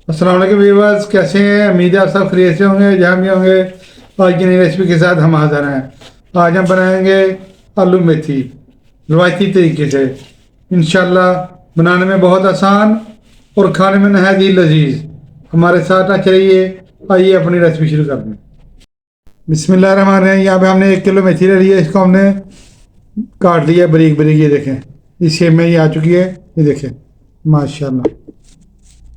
अस्सलाम वालेकुम व्यूअर्स, कैसे हैं? उम्मीद है आप सब खैरियत से होंगे। जहाँ भी होंगे आज की नई रेसिपी के साथ हम हाज़िर हैं। आज हम बनाएंगे आलू मेथी रवायती तरीके से। इंशाल्लाह बनाने में बहुत आसान और खाने में नहायत ही लजीज। हमारे साथ ना चलिए, आइए अपनी रेसिपी शुरू करते हैं। बिस्मिल्लाहिर्रहमानिर्रहीम। यहाँ पे हमने 1 किलो मेथी ले ली है। इसको हमने काट लिया बारीक बारीक। ये देखें, इस शेप में ये आ चुकी है। ये देखें माशाल्लाह,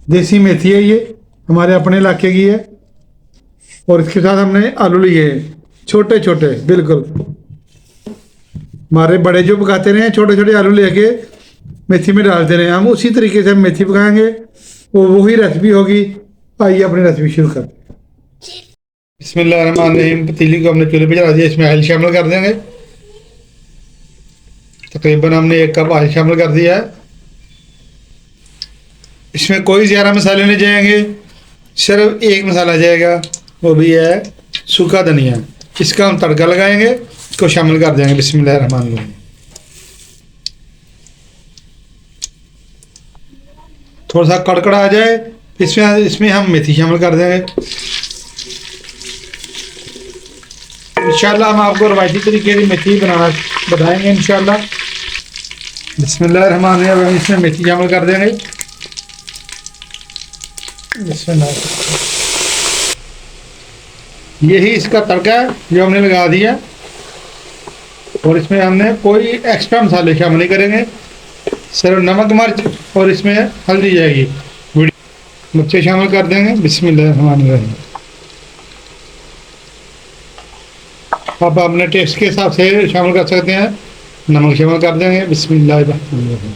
देसी मेथी है, ये हमारे अपने इलाके की है। और इसके साथ हमने आलू लिए हैं, छोटे छोटे बिल्कुल। हमारे बड़े जो पकाते रहे हैं, छोटे छोटे आलू लेके मेथी में डालते रहे। हम उसी तरीके से हम मेथी पकाएंगे, वो वही रेसिपी होगी। आइए अपनी रेसिपी शुरू करते हैं। बिस्मिल्लाहिर्रहमानिर्रहीम। पतीली को हमने चूल्हे पे चढ़ा दिया। इसमें ऑयल शामिल कर देंगे। तकरीबन हमने 1 कप ऑयल शामिल कर दिया है। इसमें कोई ज़्यादा मसाले नहीं जाएंगे, सिर्फ एक मसाला जाएगा, वो भी है सूखा धनिया। इसका हम तड़का लगाएंगे, इसको शामिल कर देंगे। बिस्मिल्लाहिर्रहमानिर्रहीम। थोड़ा सा कड़कड़ा आ जाए, इसमें हम मेथी शामिल कर देंगे। इंशाल्लाह हम आपको रवायती तरीके की मेथी बनाना बताएंगे इंशाल्लाह। बिस्मिल्लाहिर्रहमानिर्रहीम। इसमें मेथी शामिल कर देंगे। यही इसका तड़का है जो हमने लगा दिया। और इसमें हमने कोई एक्स्ट्रा मसाले शामिल नहीं करेंगे, सिर्फ नमक मिर्च और इसमें हल्दी जाएगी। मिर्चें शामिल कर देंगे। बिस्मिल्लाहिर्रहमानिर्रहीम। अब अपने टेस्ट के हिसाब से शामिल कर सकते हैं, नमक शामिल कर देंगे। बिस्मिल्लाहिर्रहमानिर्रहीम।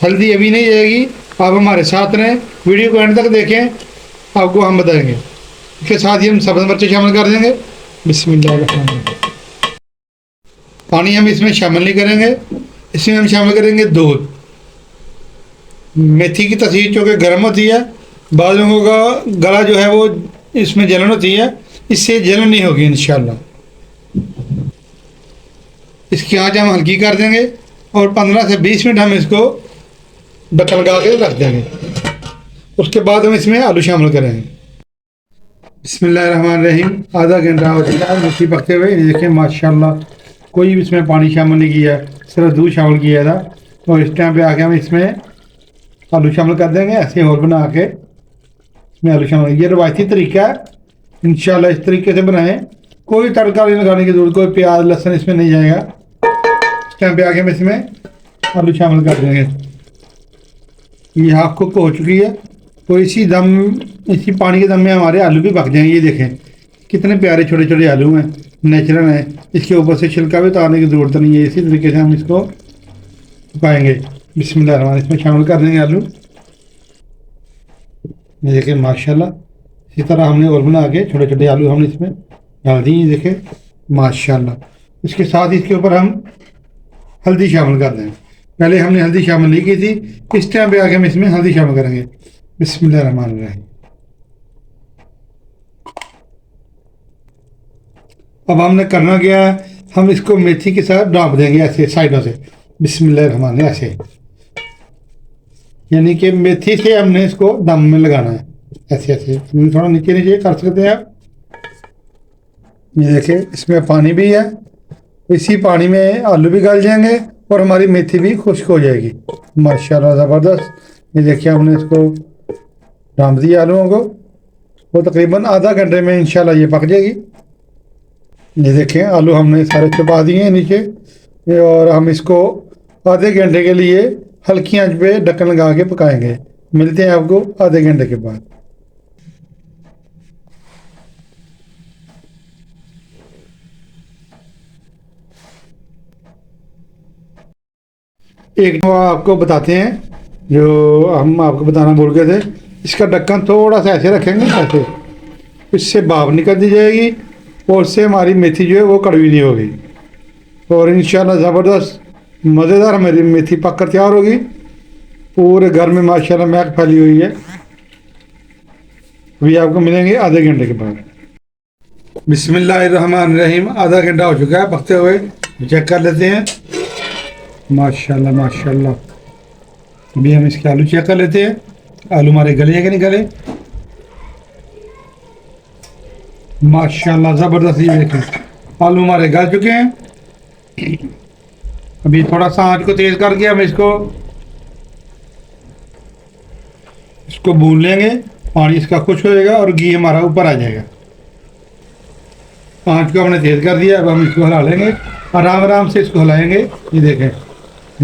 हल्दी अभी नहीं जाएगी, आप हमारे साथ रहें, वीडियो को एंड तक देखें, आपको हम बताएंगे। इसके साथ ही हम सब्ज़ मिर्चें शामिल कर देंगे। बिस्मिल्लाहिर्रहमानिर्रहीम। पानी हम इसमें शामिल नहीं करेंगे, इसमें हम शामिल करेंगे दूध। मेथी की तसीर चूँकि गर्म होती है, बाद लोगों का गला जो है वो इसमें जलन होती है, इससे जलन नहीं होगी इंशाल्लाह। इसकी आंच हम हल्की कर देंगे और 15 से 20 मिनट हम इसको ढक्कन लगा के रख देंगे। उसके बाद हम इसमें आलू शामिल करेंगे। बिस्मिल्लाहिर्रहमानिर्रहीम। आधा घंटा हो चुका है मेथी पकते हुए। ये देखिए माशाल्लाह, कोई भी इसमें पानी शामिल नहीं किया, सिर्फ दूध शामिल किया था। और इस टाइम पे आके हम इसमें आलू शामिल कर देंगे। ऐसे होल बना के इसमें आलू शामिल। ये रवायती तरीका है, इंशाल्लाह इस तरीके से बनाएं। कोई तड़का नहीं लगाने की जरूरत, कोई प्याज लहसुन इसमें नहीं जाएगा। इस टाइम पे आके हम इसमें आलू शामिल कर देंगे। ये हाफ कुक हो चुकी है, तो इसी पानी के दम में हमारे आलू भी पक जाएंगे। ये देखें कितने प्यारे छोटे छोटे आलू हैं, नेचुरल हैं। इसके ऊपर से छिलका भी उतारने की ज़रूरत नहीं है। इसी तरीके से हम इसको पकाएंगे। बिस्मिल्लाहिर्रहमानिर्रहीम। इसमें शामिल कर देंगे आलू। ये देखें माशाल्लाह, इसी तरह हमने और बना के छोटे छोटे आलू हमने इसमें डाल दिए। ये देखें माशाल्लाह। इसके साथ इसके ऊपर हम हल्दी शामिल कर देंगे। पहले हमने हल्दी शामिल नहीं की थी, इस टाइम पे आके हम इसमें हल्दी शामिल करेंगे। बिस्मिल्लाहिर्रहमानिर्रहीम। अब हमने करना क्या है, हम इसको मेथी के साथ डाप देंगे ऐसे साइडों से। बिस्मिल्लाहिर्रहमानिर्रहीम। ऐसे यानी कि मेथी से हमने इसको दम में लगाना है। ऐसे ऐसे थोड़ा नीचे नीचे कर सकते हैं आप। ये देखिए इसमें पानी भी है, इसी पानी में आलू भी गल जाएंगे और हमारी मेथी भी खुश्क हो जाएगी। माशाल्लाह ज़बरदस्त। ये देखिए हमने इसको ढाँप दिया आलूओं को, वो तकरीबन आधा घंटे में इंशाल्लाह ये पक जाएगी। ये देखें आलू हमने सारे छुपा दिए हैं नीचे। और हम इसको आधे घंटे के लिए हल्की आंच पे ढक्कन लगा के पकाएंगे। मिलते हैं आपको आधे घंटे के बाद। एक आपको बताते हैं, जो हम आपको बताना भूल गए थे। इसका ढक्कन थोड़ा सा ऐसे रखेंगे, ऐसे, इससे भाप निकल दी जाएगी और उससे हमारी मेथी जो है वो कड़वी नहीं होगी। और इंशाल्लाह ज़बरदस्त मज़ेदार हमारी मेथी पक कर तैयार होगी। पूरे घर में माशाल्लाह महक फैली हुई है। अभी आपको मिलेंगे आधे घंटे के बाद। बिस्मिल्लाहिर्रहमानिर्रहीम। आधा घंटा हो चुका है पकते हुए, चेक कर लेते हैं। माशाल्लाह माशाल्लाह। अभी हम इसके आलू चेक कर लेते हैं। आलू हमारे गले हैं कि नहीं गले? माशाल्लाह ज़बरदस्त। ये देखें आलू हमारे गल चुके हैं। अभी थोड़ा सा आंच को तेज़ करके हम इसको इसको भून लेंगे। पानी इसका खुश हो जाएगा और घी हमारा ऊपर आ जाएगा। आंच को हमने तेज़ कर दिया। अब हम इसको हिला लेंगे, आराम आराम से इसको हिलाएंगे। ये देखें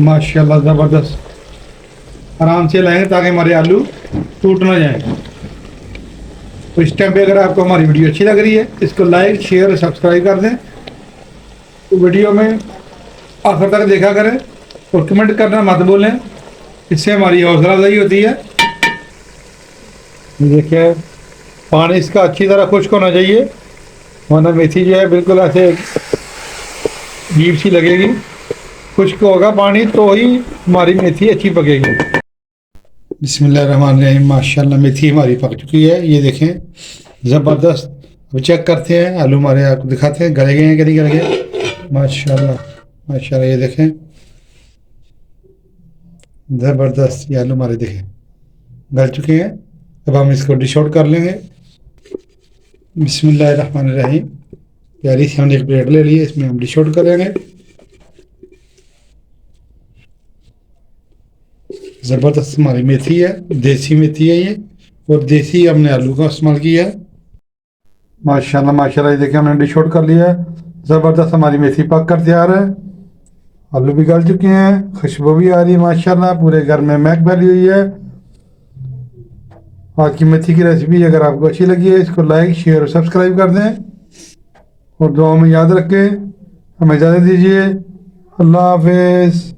माशाल्लाह ज़बरदस्त। आराम से हिलाएंगे ताकि हमारे आलू टूट ना जाए। तो इस टाइम पे अगर आपको हमारी वीडियो अच्छी लग रही है, इसको लाइक शेयर और सब्सक्राइब कर दें। तो वीडियो में आखिर तक देखा करें और कमेंट करना मत भूलें, इससे हमारी हौसला अफजाई होती है। देखिए पानी इसका अच्छी तरह खुश्क होना चाहिए, वरना मेथी जो है बिल्कुल ऐसे अजीब सी लगेगी। खुश्क होगा पानी तो ही हमारी मेथी अच्छी पकेगी। बिस्मिल्लाहिर्रहमानिर्रहीम। माशाल्लाह मेथी हमारी पक चुकी है। ये देखें ज़बरदस्त। अब चेक करते हैं आलू हमारे, आपको दिखाते हैं गले गए हैं कि नहीं गले गए। माशाल्लाह माशाल्लाह। ये देखें ज़बरदस्त। ये आलू हमारे देखें गल चुके हैं। अब हम इसको डिश आउट कर लेंगे। बिस्मिल्लाहिर्रहमानिर्रहीम। प्यारी सी हमने एक प्लेट ले ली है, इसमें हम डिश आउट करेंगे। ज़बरदस्त हमारी मेथी है, देसी मेथी है ये, और देसी हमने आलू का इस्तेमाल किया है। माशाल्लाह माशाल्लाह। ये देखिए हमने डिश आउट कर लिया है। ज़बरदस्त हमारी मेथी पक कर तैयार है। आलू भी गल चुके हैं, खुशबू भी आ रही है माशाल्लाह। पूरे घर में महक फैली हुई है। आज की मेथी की रेसिपी अगर आपको अच्छी लगी है, इसको लाइक शेयर और सब्सक्राइब कर दें और दुआ में याद रखें। हमें इजाज़त दीजिए। अल्लाह हाफिज़।